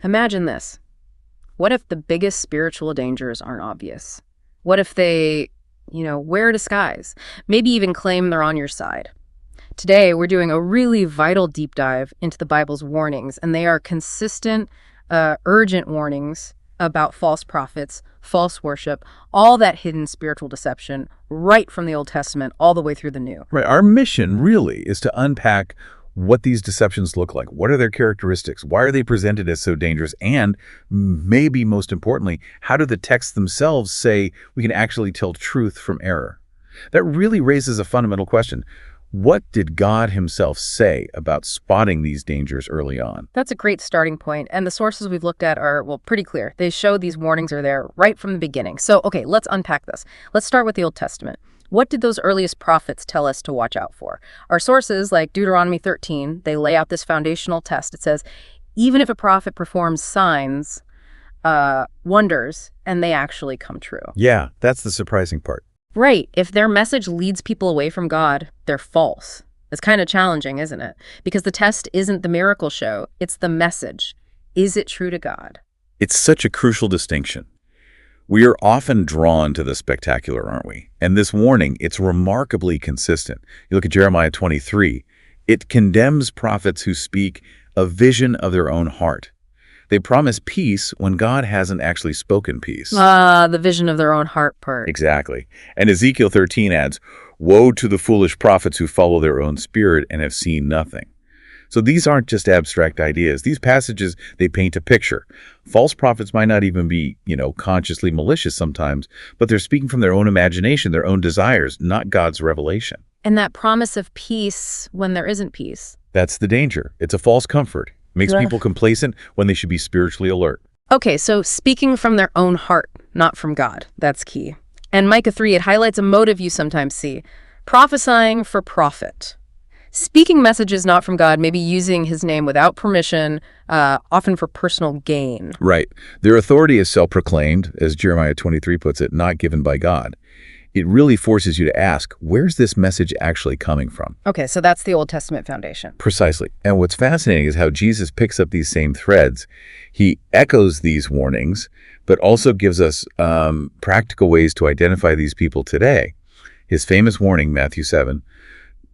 Imagine this. What if the biggest spiritual dangers aren't obvious? What if they, wear a disguise? Maybe even claim they're on your side. Today, we're doing a really vital deep dive into the Bible's warnings, and they are consistent, urgent warnings about false prophets, false worship, all that hidden spiritual deception, right from the Old Testament all the way through the New. Right. Our mission really is to unpack what these deceptions look like. What are their characteristics? Why are they presented as so dangerous? And maybe most importantly, how do the texts themselves say we can actually tell truth from error? That really raises a fundamental question. What did God himself say about spotting these dangers early on? That's a great starting point, and the sources we've looked at are, pretty clear. They show these warnings are there right from the beginning. So, okay, let's unpack this. Let's start with the Old Testament. What did those earliest prophets tell us to watch out for? Our sources, like Deuteronomy 13, they lay out this foundational test. It says, even if a prophet performs signs, wonders, and they actually come true. Yeah, that's the surprising part. Right. If their message leads people away from God, they're false. It's kind of challenging, isn't it? Because the test isn't the miracle show, it's the message. Is it true to God? It's such a crucial distinction. We are often drawn to the spectacular, aren't we? And this warning, it's remarkably consistent. You look at Jeremiah 23, it condemns prophets who speak a vision of their own heart. They promise peace when God hasn't actually spoken peace. The vision of their own heart part. Exactly. And Ezekiel 13 adds, woe to the foolish prophets who follow their own spirit and have seen nothing. So these aren't just abstract ideas. These passages, they paint a picture. False prophets might not even be, consciously malicious sometimes, but they're speaking from their own imagination, their own desires, not God's revelation. And that promise of peace when there isn't peace. That's the danger. It's a false comfort. Makes people complacent when they should be spiritually alert. Okay, so speaking from their own heart, not from God. That's key. And Micah 3, it highlights a motive you sometimes see. Prophesying for profit. Speaking messages not from God, maybe using his name without permission, often for personal gain. Right. Their authority is self-proclaimed, as Jeremiah 23 puts it, not given by God. It really forces you to ask, where's this message actually coming from? Okay, so that's the Old Testament foundation. Precisely. And what's fascinating is how Jesus picks up these same threads. He echoes these warnings, but also gives us practical ways to identify these people today. His famous warning, Matthew 7,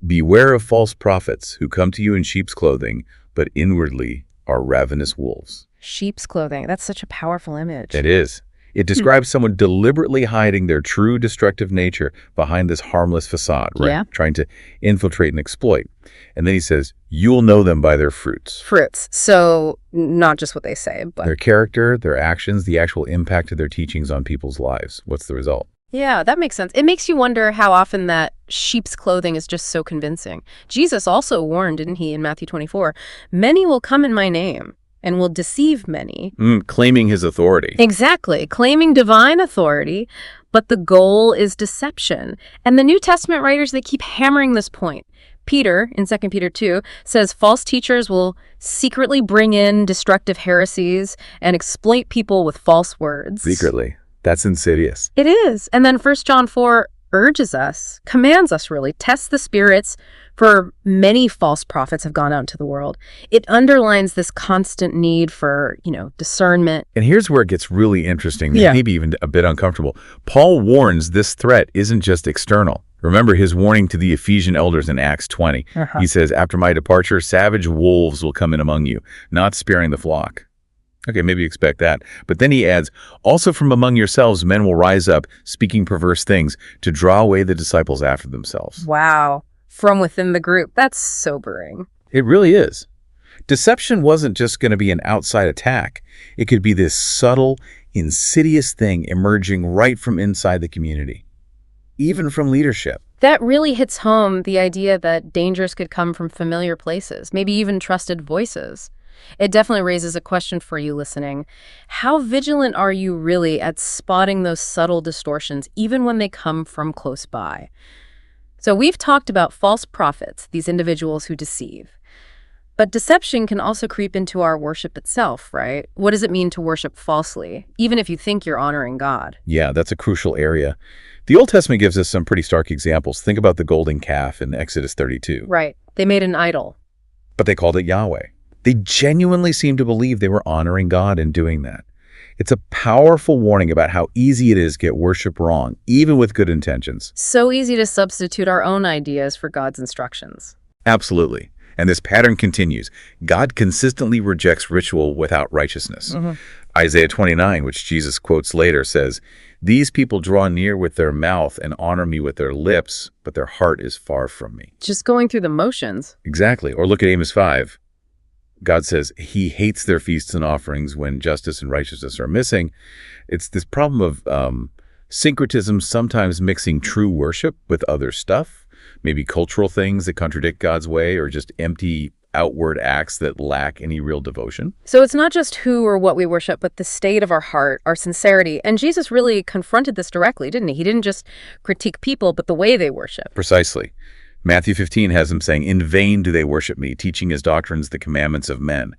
beware of false prophets who come to you in sheep's clothing, but inwardly are ravenous wolves. Sheep's clothing. That's such a powerful image. It is. It describes someone deliberately hiding their true destructive nature behind this harmless facade, right? Yeah. Trying to infiltrate and exploit. And then he says, you'll know them by their fruits. Fruits. So not just what they say, but their character, their actions, the actual impact of their teachings on people's lives. What's the result? Yeah, that makes sense. It makes you wonder how often that sheep's clothing is just so convincing. Jesus also warned, didn't he, in Matthew 24, many will come in my name and will deceive many. Claiming his authority. Exactly. Claiming divine authority, but the goal is deception. And the New Testament writers, they keep hammering this point. Peter, in 2 Peter 2, says false teachers will secretly bring in destructive heresies and exploit people with false words. Secretly. That's insidious. It is. And then 1 John 4 urges us, commands us really, test the spirits, for many false prophets have gone out into the world. It underlines this constant need for, discernment. And here's where it gets really interesting, maybe even a bit uncomfortable. Paul warns this threat isn't just external. Remember his warning to the Ephesian elders in Acts 20. He says, after my departure, savage wolves will come in among you, not sparing the flock. Okay, maybe expect that. But then he adds, also from among yourselves men will rise up, speaking perverse things, to draw away the disciples after themselves. Wow. From within the group. That's sobering. It really is. Deception wasn't just going to be an outside attack. It could be this subtle, insidious thing emerging right from inside the community, even from leadership. That really hits home the idea that dangers could come from familiar places, maybe even trusted voices. It definitely raises a question for you listening. How vigilant are you really at spotting those subtle distortions, even when they come from close by? So we've talked about false prophets, these individuals who deceive. But deception can also creep into our worship itself, right? What does it mean to worship falsely, even if you think you're honoring God? Yeah, that's a crucial area. The Old Testament gives us some pretty stark examples. Think about the golden calf in Exodus 32. Right. They made an idol. But they called it Yahweh. They genuinely seem to believe they were honoring God in doing that. It's a powerful warning about how easy it is to get worship wrong, even with good intentions. So easy to substitute our own ideas for God's instructions. Absolutely. And this pattern continues. God consistently rejects ritual without righteousness. Isaiah 29, which Jesus quotes later, says, "These people draw near with their mouth and honor me with their lips, but their heart is far from me." Just going through the motions. Exactly. Or look at Amos 5. God says he hates their feasts and offerings when justice and righteousness are missing. It's this problem of syncretism, sometimes mixing true worship with other stuff. Maybe cultural things that contradict God's way, or just empty outward acts that lack any real devotion. So it's not just who or what we worship, but the state of our heart, our sincerity. And Jesus really confronted this directly, didn't he? He didn't just critique people, but the way they worship. Precisely. Matthew 15 has him saying, "In vain do they worship me, teaching as doctrines the commandments of men."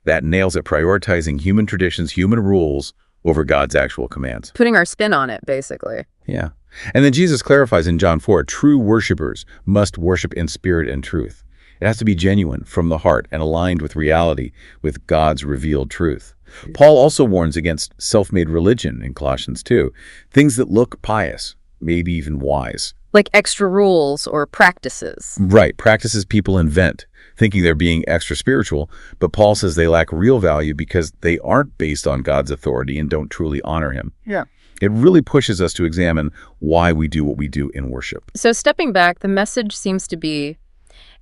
That nails it, prioritizing human traditions, human rules over God's actual commands. Putting our spin on it, basically. Yeah. And then Jesus clarifies in John 4, true worshipers must worship in spirit and truth. It has to be genuine, from the heart, and aligned with reality, with God's revealed truth. Paul also warns against self-made religion in Colossians 2, things that look pious, maybe even wise. Like extra rules or practices. Right, practices people invent, thinking they're being extra spiritual, but Paul says they lack real value because they aren't based on God's authority and don't truly honor him. Yeah. It really pushes us to examine why we do what we do in worship. So stepping back, the message seems to be,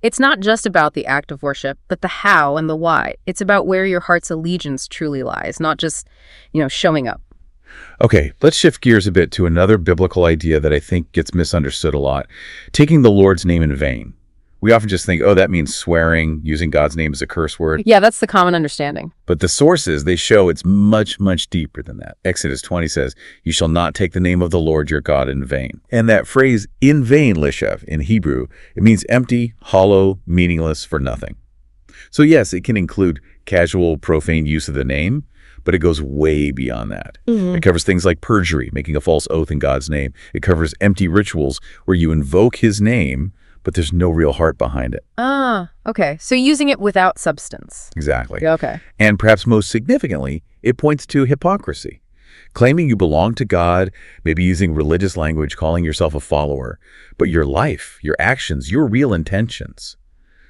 it's not just about the act of worship, but the how and the why. It's about where your heart's allegiance truly lies, not just, showing up. Okay, let's shift gears a bit to another biblical idea that I think gets misunderstood a lot, taking the Lord's name in vain. We often just think, oh, that means swearing, using God's name as a curse word. Yeah, that's the common understanding. But the sources, they show it's much, much deeper than that. Exodus 20 says, "You shall not take the name of the Lord your God in vain." And that phrase, in vain, lishav, in Hebrew, it means empty, hollow, meaningless, for nothing. So yes, it can include casual, profane use of the name, but it goes way beyond that. It covers things like perjury, making a false oath in God's name. It covers empty rituals where you invoke his name, but there's no real heart behind it. Okay. So using it without substance. Exactly. Okay. And perhaps most significantly, it points to hypocrisy. Claiming you belong to God, maybe using religious language, calling yourself a follower, but your life, your actions, your real intentions,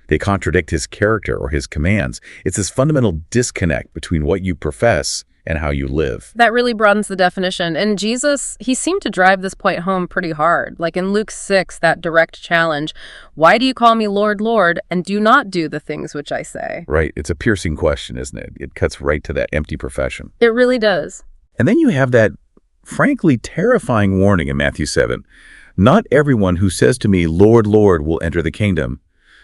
they contradict his character or his commands. It's this fundamental disconnect between what you profess and how you live. That really broadens the definition. And Jesus, he seemed to drive this point home pretty hard. Like in Luke 6, that direct challenge, "Why do you call me Lord, Lord, and do not do the things which I say?" Right. It's a piercing question, isn't it? It cuts right to that empty profession. It really does. And then you have that, frankly, terrifying warning in Matthew 7. "Not everyone who says to me, 'Lord, Lord,' will enter the kingdom,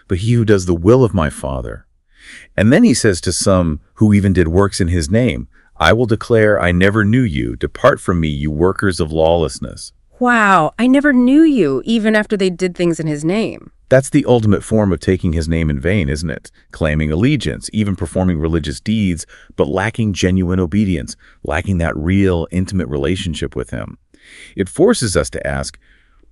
but he who does the will of my Father." And then he says to some who even did works in his name, "I will declare, I never knew you. Depart from me, you workers of lawlessness." Wow, I never knew you, even after they did things in his name. That's the ultimate form of taking his name in vain, isn't it? Claiming allegiance, even performing religious deeds, but lacking genuine obedience, lacking that real, intimate relationship with him. It forces us to ask,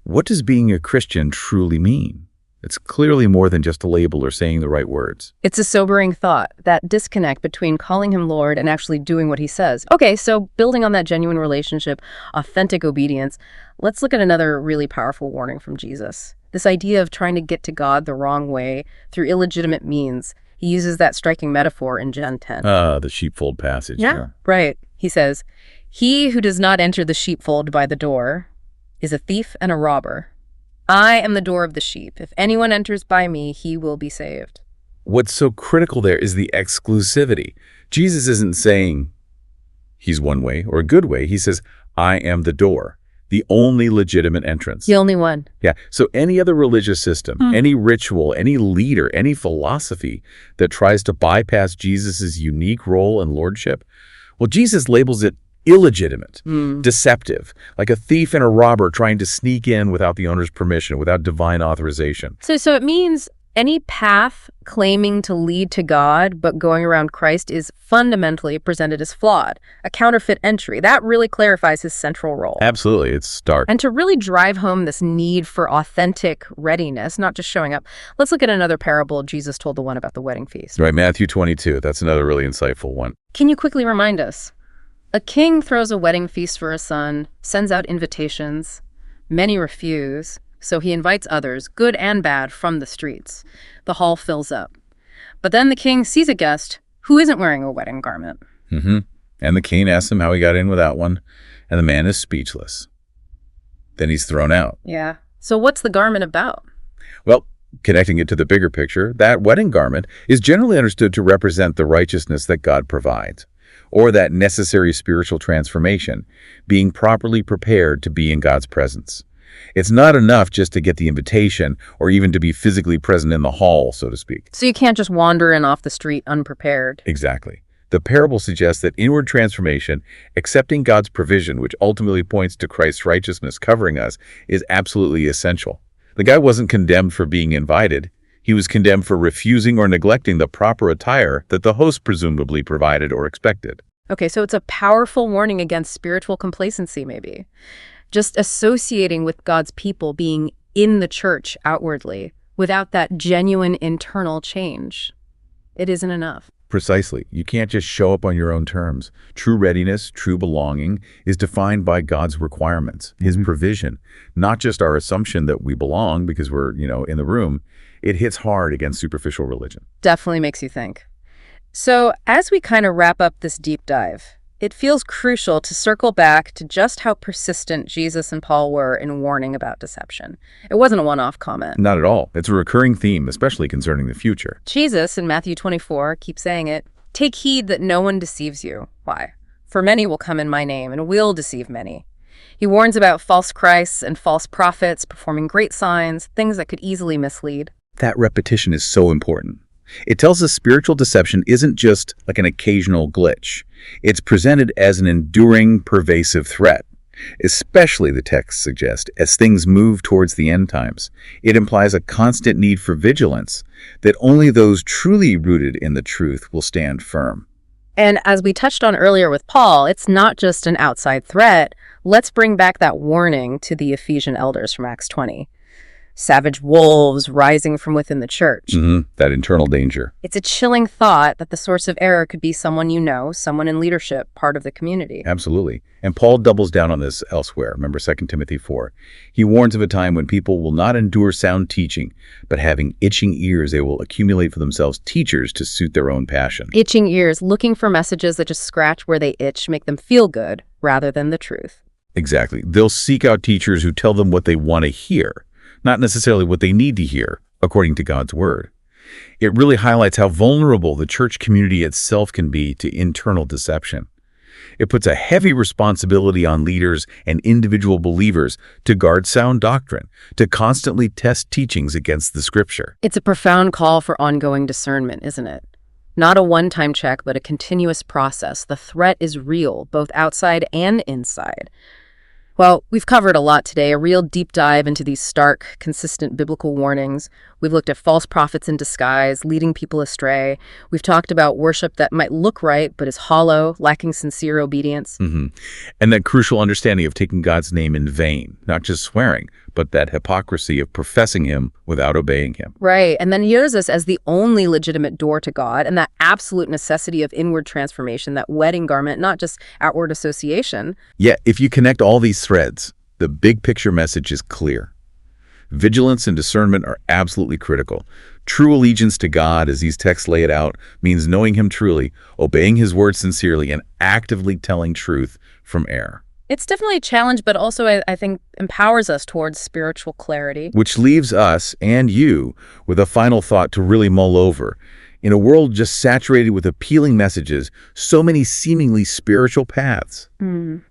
what does being a Christian truly mean? It's clearly more than just a label or saying the right words. It's a sobering thought, that disconnect between calling him Lord and actually doing what he says. Okay, so building on that genuine relationship, authentic obedience, let's look at another really powerful warning from Jesus. This idea of trying to get to God the wrong way through illegitimate means. He uses that striking metaphor in John 10. The sheepfold passage. Yeah, right. He says, "He who does not enter the sheepfold by the door is a thief and a robber. I am the door of the sheep. If anyone enters by me, he will be saved." What's so critical there is the exclusivity. Jesus isn't saying he's one way or a good way. He says, "I am the door, the only legitimate entrance." The only one. Yeah. So any other religious system, any ritual, any leader, any philosophy that tries to bypass Jesus's unique role and lordship, well, Jesus labels it illegitimate, deceptive, like a thief and a robber trying to sneak in without the owner's permission, without divine authorization. So it means Any path claiming to lead to God but going around Christ is fundamentally presented as flawed, a counterfeit entry. That really clarifies his central role. Absolutely, it's stark. And to really drive home this need for authentic readiness, not just showing up, let's look at another parable Jesus told, the one about the wedding feast. Right, Matthew 22. That's another really insightful one. Can you quickly remind us? A king throws a wedding feast for a son, sends out invitations. Many refuse. So he invites others, good and bad, from the streets. The hall fills up. But then the king sees a guest who isn't wearing a wedding garment. And the king asks him how he got in without one, and the man is speechless. Then he's thrown out. Yeah. So what's the garment about? Well, connecting it to the bigger picture, that wedding garment is generally understood to represent the righteousness that God provides, or that necessary spiritual transformation, being properly prepared to be in God's presence. It's not enough just to get the invitation or even to be physically present in the hall, so to speak. So you can't just wander in off the street unprepared. Exactly. The parable suggests that inward transformation, accepting God's provision, which ultimately points to Christ's righteousness covering us, is absolutely essential. The guy wasn't condemned for being invited. He was condemned for refusing or neglecting the proper attire that the host presumably provided or expected. Okay, so it's a powerful warning against spiritual complacency, maybe. Just associating with God's people being in the church outwardly without that genuine internal change. It isn't enough. Precisely. You can't just show up on your own terms. True readiness, true belonging is defined by God's requirements, his provision, not just our assumption that we belong because we're, in the room. It hits hard against superficial religion. Definitely makes you think. So as we kind of wrap up this deep dive, it feels crucial to circle back to just how persistent Jesus and Paul were in warning about deception. It wasn't a one-off comment. Not at all. It's a recurring theme, especially concerning the future. Jesus, in Matthew 24, keeps saying it, "Take heed that no one deceives you." Why? "For many will come in my name and will deceive many." He warns about false Christs and false prophets performing great signs, things that could easily mislead. That repetition is so important. It tells us spiritual deception isn't just like an occasional glitch. It's presented as an enduring, pervasive threat, especially, the text suggests, as things move towards the end times. It implies a constant need for vigilance, that only those truly rooted in the truth will stand firm. And as we touched on earlier with Paul, it's not just an outside threat. Let's bring back that warning to the Ephesian elders from Acts 20. Savage wolves rising from within the church. That internal danger. It's a chilling thought that the source of error could be someone you know, someone in leadership, part of the community. Absolutely. And Paul doubles down on this elsewhere. Remember 2 Timothy 4. He warns of a time when people will not endure sound teaching, but having itching ears, they will accumulate for themselves teachers to suit their own passion. Itching ears, looking for messages that just scratch where they itch, make them feel good, rather than the truth. Exactly. They'll seek out teachers who tell them what they want to hear, not necessarily what they need to hear, according to God's word. It really highlights how vulnerable the church community itself can be to internal deception. It puts a heavy responsibility on leaders and individual believers to guard sound doctrine, to constantly test teachings against the scripture. It's a profound call for ongoing discernment, isn't it? Not a one-time check, but a continuous process. The threat is real, both outside and inside. Well, we've covered a lot today, a real deep dive into these stark, consistent biblical warnings. We've looked at false prophets in disguise, leading people astray. We've talked about worship that might look right, but is hollow, lacking sincere obedience. And that crucial understanding of taking God's name in vain, not just swearing, but that hypocrisy of professing him without obeying him. Right, and then he uses us as the only legitimate door to God, and that absolute necessity of inward transformation, that wedding garment, not just outward association. Yet, if you connect all these threads, the big picture message is clear. Vigilance and discernment are absolutely critical. True allegiance to God, as these texts lay it out, means knowing him truly, obeying his word sincerely, and actively telling truth from error. It's definitely a challenge, but also, I think, empowers us towards spiritual clarity. Which leaves us and you with a final thought to really mull over. In a world just saturated with appealing messages, so many seemingly spiritual paths,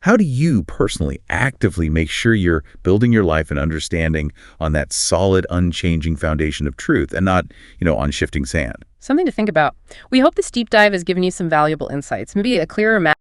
how do you personally actively make sure you're building your life and understanding on that solid, unchanging foundation of truth and not, on shifting sand? Something to think about. We hope this deep dive has given you some valuable insights, maybe a clearer map